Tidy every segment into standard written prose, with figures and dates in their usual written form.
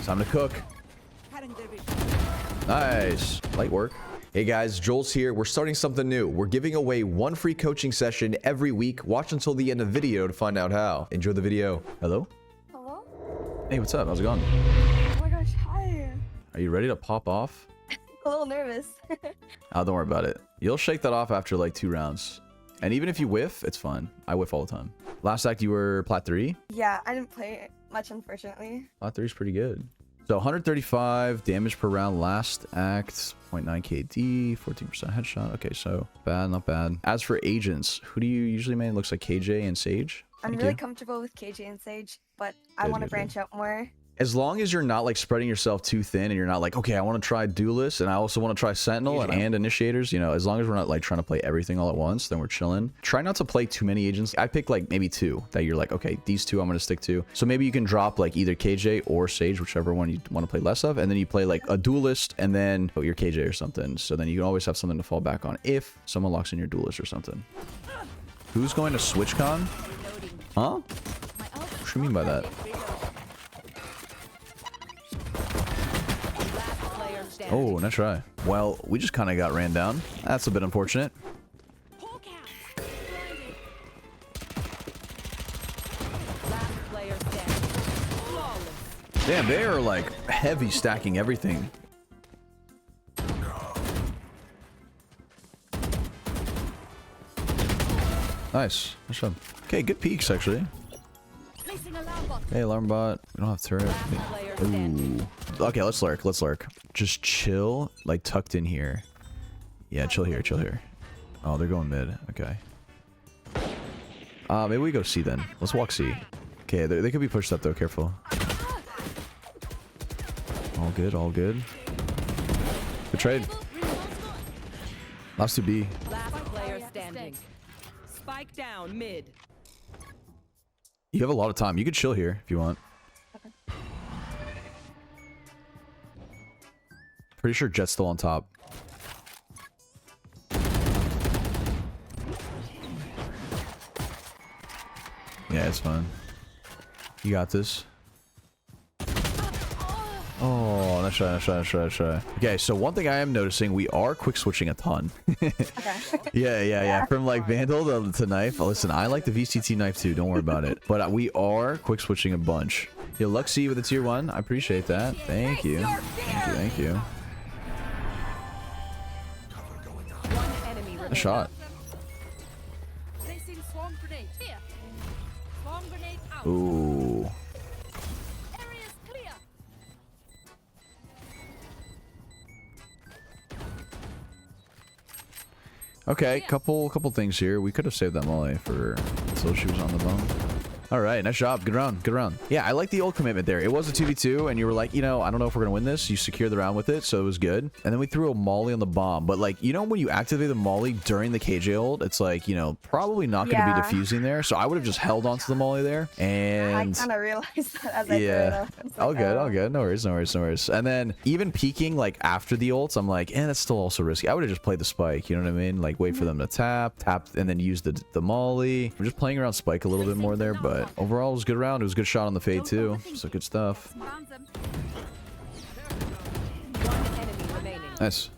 Time to cook. Nice. Light work. Hey guys, Jollz here. We're starting something new. We're giving away one free coaching session every week. Watch until the end of the video to find out how. Enjoy the video. Hello? Hello? Hey, what's up? How's it going? Oh my gosh, hi. Are you ready to pop off? A little nervous. Oh, don't worry about it. You'll shake that off after like 2 rounds. And even if you whiff, it's fine. I whiff all the time. Last act, you were Plat 3? Yeah, I didn't play much, unfortunately. Plat 3 is pretty good. So 135 damage per round last act, 0.9 KD, 14% headshot. Okay, so bad, not bad. As for agents, who do you usually main? Looks like KJ and Sage. I'm really comfortable with KJ and Sage, but I want to branch out more. As long as you're not like spreading yourself too thin and you're not like, okay, I want to try duelist and I also want to try sentinel and initiators, you know, as long as we're not like trying to play everything all at once, then we're chilling. Try not to play too many agents. I pick like maybe 2 that you're like, okay, these 2 I'm going to stick to. So maybe you can drop like either KJ or Sage, whichever one you want to play less of. And then you play like a duelist and then your KJ or something. So then you can always have something to fall back on if someone locks in your duelist or something. Who's going to SwitchCon? Huh? What do you mean by that? Oh, nice try. Well, we just kind of got ran down. That's a bit unfortunate. Damn, they are like heavy stacking everything. Nice. Nice job. Okay, good peeks actually. Hey, alarm bot. We don't have turret. Ooh. Okay, let's lurk. Let's lurk. Just chill, like tucked in here. Yeah, chill here. Chill here. Oh, they're going mid. Okay. Maybe we go C then. Let's walk C. Okay, they could be pushed up though. Careful. All good. All good. Good trade. Last to B. Last player standing. Spike down mid. You have a lot of time. You could chill here if you want. Okay. Pretty sure Jet's still on top. Yeah, it's fine. You got this. Oh, nice try, nice try, nice try, nice try. Okay, so one thing I am noticing, we are quick switching a ton. Okay. Yeah. From like Vandal to knife. Listen, I like the VCT knife too. Don't worry about it. But we are quick switching a bunch. Yo, Luxy with a tier 1. I appreciate that. Thank you. Thank you. A shot. Ooh. Okay, couple things here. We could have saved that molly for until she was on the bone. All right, nice job. Good round. Good round. Yeah, I like the old commitment there. It was a 2v2, and you were like, you know, I don't know if we're gonna win this. You secured the round with it, so it was good. And then we threw a molly on the bomb. But like, you know, when you activate the molly during the KJ ult, it's like, you know, probably not gonna be diffusing there. So I would have just held onto the molly there. And I kind of realized that as I threw it up. Like, all good, all good. No worries, no worries, no worries. And then even peeking like after the ults, I'm like, that's still also risky. I would have just played the spike. You know what I mean? Like wait for them to tap, and then use the molly. We're just playing around spike a little bit more there, but overall it was a good round. It was a good shot on the fade too. So good stuff. Nice.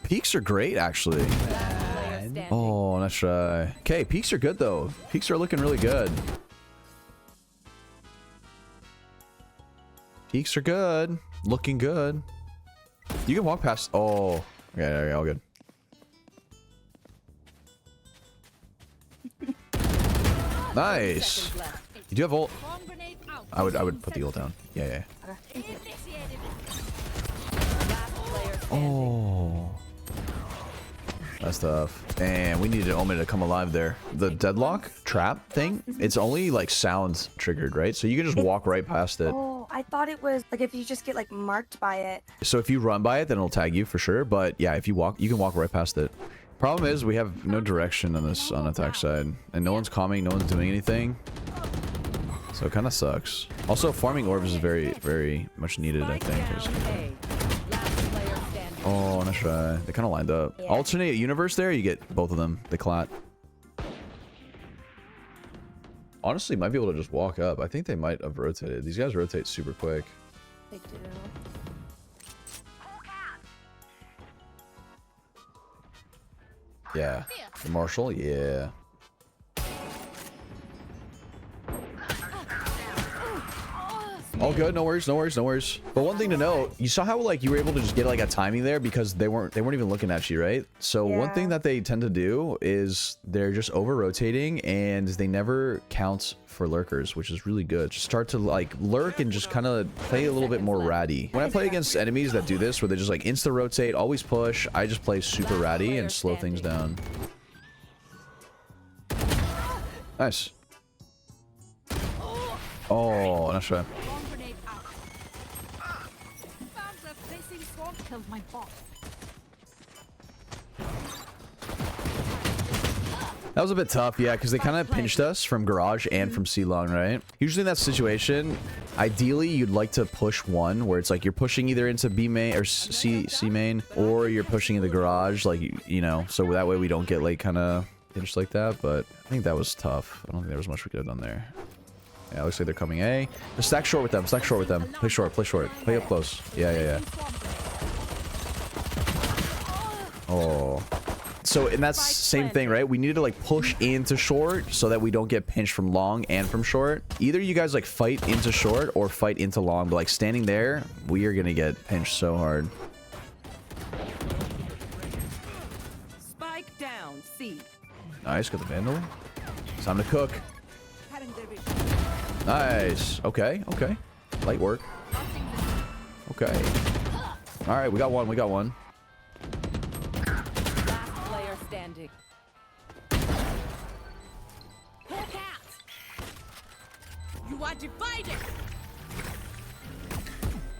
Peaks are great actually. Oh, nice try. Okay, peaks are good though. Peaks are looking really good. Peaks are good. Looking good. You can walk past. Oh, okay, all good. Nice. You do have ult. I would put the ult down. Yeah. Oh. That's tough. And we needed Omen to come alive there. The deadlock trap thing, it's only like sound triggered, right? So you can just walk right past it. Oh, I thought it was like if you just get like marked by it. So if you run by it, then it'll tag you for sure. But yeah, if you walk, you can walk right past it. Problem is we have no direction on this on attack side, and no one's calming, no one's doing anything. So it kind of sucks. Also, farming orbs is very, very much needed, I think. Oh, nice try. They kind of lined up. Yeah. Alternate universe there, you get both of them. The clat. honestly might be able to just walk up. I think they might have rotated. These guys rotate super quick. They do. Yeah. The Marshall, yeah. All good, no worries, no worries, no worries. But one thing to note, you saw how like you were able to just get like a timing there because they weren't even looking at you, right? So one thing that they tend to do is they're just over rotating and they never count for lurkers, which is really good. Just start to like lurk and just kind of play a little bit more ratty. When I play against enemies that do this, where they just like insta rotate, always push, I just play super ratty and slow things down. Nice. Oh, nice try. That was a bit tough, yeah, because they kind of pinched us from garage and from C-long, right? Usually in that situation, ideally you'd like to push one, where it's like you're pushing either into B main or C main, or you're pushing in the garage, like, you know, so that way we don't get like kind of pinched like that. But I think that was tough. I don't think there was much we could have done there. Yeah, looks like they're coming A. Just stack short with them. Stack short with them. Play short. Play short. Play up close. Yeah. Oh. So, and that's same thing, right? We needed to like push into short so that we don't get pinched from long and from short. Either you guys like fight into short or fight into long. But like standing there, we are going to get pinched so hard. Spike down, C. Nice. Got the Vandal. Time to cook. Nice. Okay. Light work. Okay. All right. We got one. Last player standing. You are divided.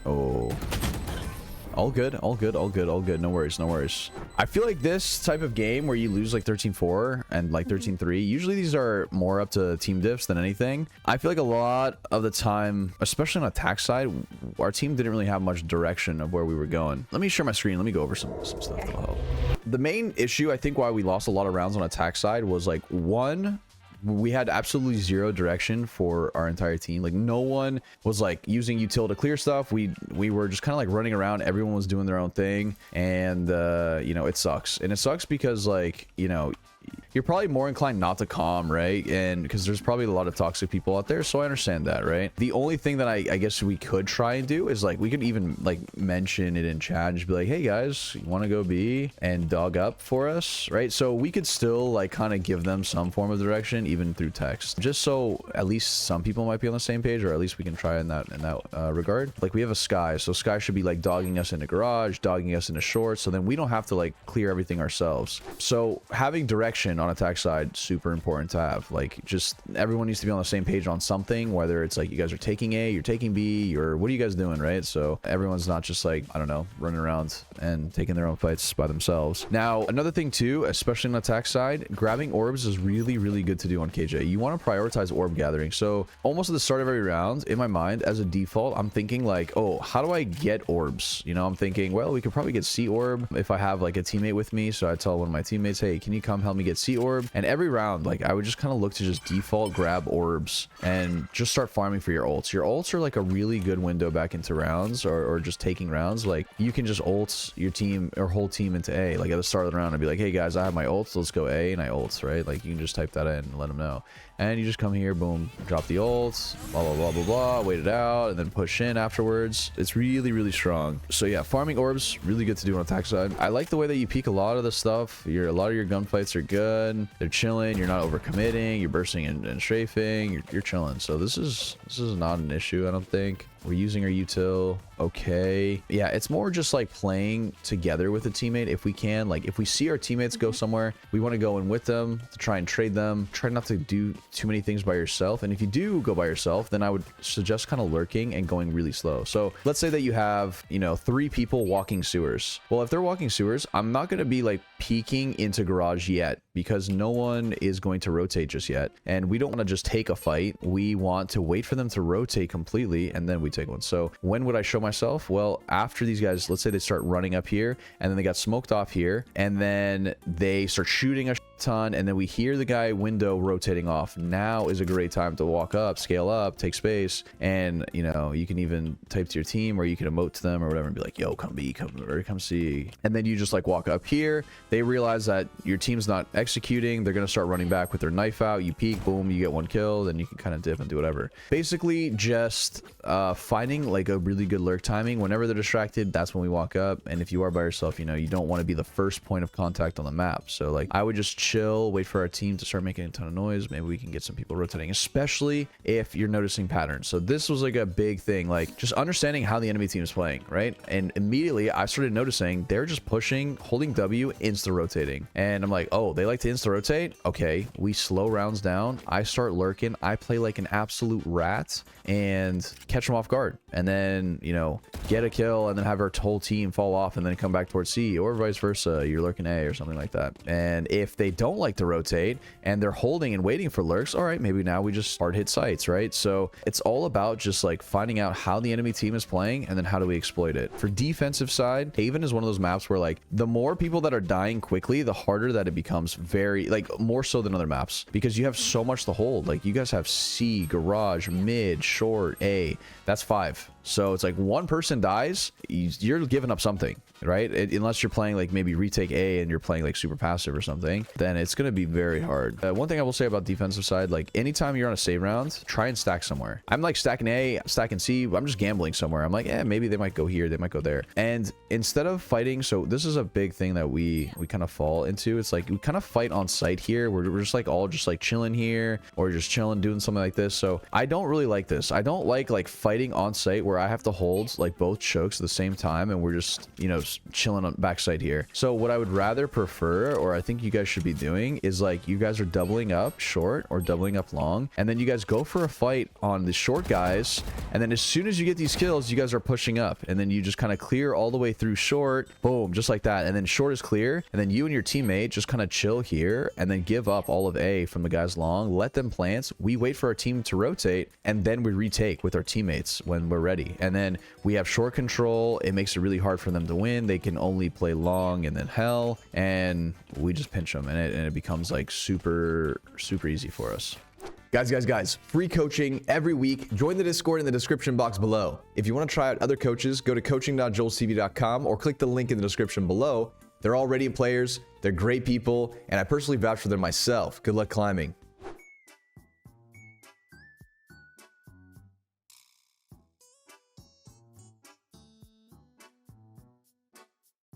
Oh. All good. No worries. I feel like this type of game where you lose like 13-4 and like 13-3, usually these are more up to team diffs than anything. I feel like a lot of the time, especially on attack side, our team didn't really have much direction of where we were going. Let me share my screen. Let me go over some stuff that'll help. The main issue, I think, why we lost a lot of rounds on attack side was like, one, we had absolutely zero direction for our entire team. Like no one was like using util to clear stuff. We were just kind of like running around. Everyone was doing their own thing, and you know, it sucks. And it sucks because like, you know, you're probably more inclined not to calm, right? And because there's probably a lot of toxic people out there, so I understand that, right? The only thing that I guess we could try and do is like we could even like mention it in chat and just be like, hey guys, you want to go B and dog up for us, right? So we could still like kind of give them some form of direction even through text, just so at least some people might be on the same page, or at least we can try in that regard. Like we have a Sky, so Sky should be like dogging us into garage, dogging us into short, so then we don't have to like clear everything ourselves. So having direction on attack side, super important to have. Like just everyone needs to be on the same page on something, whether it's like you guys are taking A, you're taking B, or what are you guys doing, right? So everyone's not just like, I don't know, running around and taking their own fights by themselves. Now another thing too, especially on the attack side, grabbing orbs is really good to do on KJ. You want to prioritize orb gathering. So almost at the start of every round, in my mind as a default, I'm thinking like, oh, how do I get orbs? You know, I'm thinking, well, we could probably get C orb if I have like a teammate with me. So I tell one of my teammates, hey, can you come help me get C orb? And every round, like I would just kind of look to just default grab orbs and just start farming for your ults. Your ults are like a really good window back into rounds, or just taking rounds. Like you can just ult your team or whole team into A. Like at the start of the round, I'd be like, hey guys, I have my ults, let's go A, and I ults, right? Like you can just type that in and let them know. And you just come here, boom, drop the ults, blah, wait it out, and then push in afterwards. It's really strong. So yeah, farming orbs, really good to do on attack side. I like the way that you peek a lot of the stuff. A lot of your gunfights are good. They're chilling. You're not overcommitting. You're bursting and strafing. You're chilling. So this is not an issue, I don't think. We're using our util. Okay. Yeah, it's more just like playing together with a teammate if we can. Like if we see our teammates go somewhere, we want to go in with them to try and trade them. Try not to do too many things by yourself. And if you do go by yourself, then I would suggest kind of lurking and going really slow. So let's say that you have, you know, 3 people walking sewers. Well, if they're walking sewers, I'm not going to be like peeking into garage yet, because no one is going to rotate just yet. And we don't want to just take a fight. We want to wait for them to rotate completely, and then we take one. So when would I show myself? Well, after these guys, let's say they start running up here, and then they got smoked off here, and then they start shooting us ton, and then we hear the guy window rotating off. Now is a great time to walk up, scale up, take space, and you know, you can even type to your team, or you can emote to them or whatever and be like, yo, come B, come C. And then you just like walk up here. They realize that your team's not executing. They're gonna start running back with their knife out. You peek, boom, you get one kill, then you can kind of dip and do whatever. Basically just finding like a really good lurk timing. Whenever they're distracted, that's when we walk up. And if you are by yourself, you know, you don't want to be the first point of contact on the map. So like I would just chill, wait for our team to start making a ton of noise. Maybe we can get some people rotating, especially if you're noticing patterns. So this was like a big thing, like just understanding how the enemy team is playing, right? And immediately I started noticing they're just pushing, holding W, insta rotating. And I'm like, oh, they like to insta rotate. Okay, we slow rounds down. I start lurking. I play like an absolute rat and catch them off guard, and then, you know, get a kill and then have our whole team fall off and then come back towards C, or vice versa. You're lurking A or something like that. And if they don't like to rotate and they're holding and waiting for lurks, all right, maybe now we just hard hit sites, right? So it's all about just like finding out how the enemy team is playing and then how do we exploit it. For defensive side, Haven is one of those maps where like the more people that are dying quickly, the harder that it becomes, very like more so than other maps, because you have so much to hold. Like you guys have C, garage, mid, short, A. That's 5. So it's like one person dies, you're giving up something, right? Unless you're playing like maybe retake A and you're playing like super passive or something, then it's going to be very hard. One thing I will say about defensive side, like anytime you're on a save round, try and stack somewhere. I'm like stacking A, stacking C. I'm just gambling somewhere. I'm like, maybe they might go here, they might go there. And instead of fighting, so this is a big thing that we kind of fall into. It's like we kind of fight on site here. We're just like all just like chilling here, or just chilling doing something like this. So I don't really like this. I don't like fighting on site where I have to hold like both chokes at the same time and we're just, you know, chilling on backside here. So what I would rather prefer, or I think you guys should be doing, is like you guys are doubling up short or doubling up long, and then you guys go for a fight on the short guys, and then as soon as you get these kills, you guys are pushing up, and then you just kind of clear all the way through short, boom, just like that, and then short is clear, and then you and your teammate just kind of chill here and then give up all of A from the guys long, let them plant, we wait for our team to rotate, and then we retake with our teammates when we're ready. And then we have short control. It makes it really hard for them to win. They can only play long and then hell, and we just pinch them, and it becomes like super easy for us. Guys, free coaching every week. Join the Discord in the description box below. If you want to try out other coaches, go to coaching.jollztv.com or click the link in the description below. They're all radiant players, they're great people, and I personally vouch for them myself. Good luck climbing.